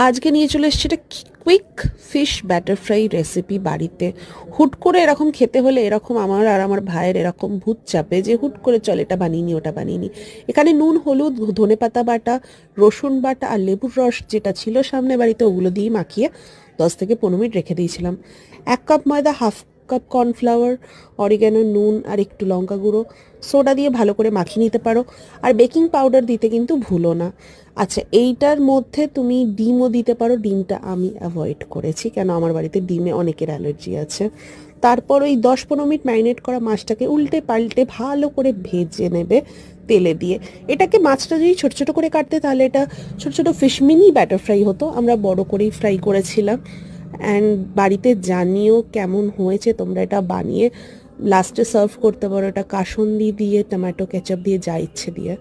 আজকে নিয়ে চলে এসেছি একটা quick fish batter fry recipe বাড়িতে। হুট করে এরকম খেতে হলে এরকম আমার আর আমার ভাইয়ের এরকম ভূত চাপে যে হুট করে চল এটা বানিয়ে নি ওটা বানিয়ে নি। এখানে নুন, হলুদ, ধনেপাতা বাটা, রসুন বাটা আর লেবুর রস যেটা ছিল সামনে বাড়িতে ওগুলো দিয়ে মাখিয়ে 10 থেকে 15 মিনিট রেখে দিয়েছিলাম। 1 কাপ ময়দা, হাফ কাপ কর্নফ্লাওয়ার, অরিগ্যানো, নুন আর একটু লঙ্কা গুঁড়ো, সোডা দিয়ে ভালো করে মাখিয়ে নিতে পারো। আর বেকিং পাউডার দিতে কিন্তু ভুলো না। আচ্ছা, এইটার মধ্যে তুমি ডিমও দিতে পারো, ডিমটা আমি অ্যাভয়েড করেছি কেন আমার বাড়িতে ডিমে অনেকের অ্যালার্জি আছে। তারপর ওই 10-15 মিনিট ম্যারিনেট করা মাছটাকে উল্টে পাল্টে ভালো করে ভেজে নেবে তেলে দিয়ে। এটাকে মাছটা যদি ছোট ছোট করে কাটতে তাহলে এটা ছোট ছোট ফিশ মিনি ব্যাটার ফ্রাই হতো, আমরা বড় করেই ফ্রাই করেছিলাম। অ্যান্ড বাড়িতে জানিও কেমন হয়েছে, তোমরা এটা বানিয়ে লাস্টে সার্ভ করতে পারো এটা কাসুন্দি দিয়ে, টমেটো কেচাপ দিয়ে, যা ইচ্ছে দিয়ে।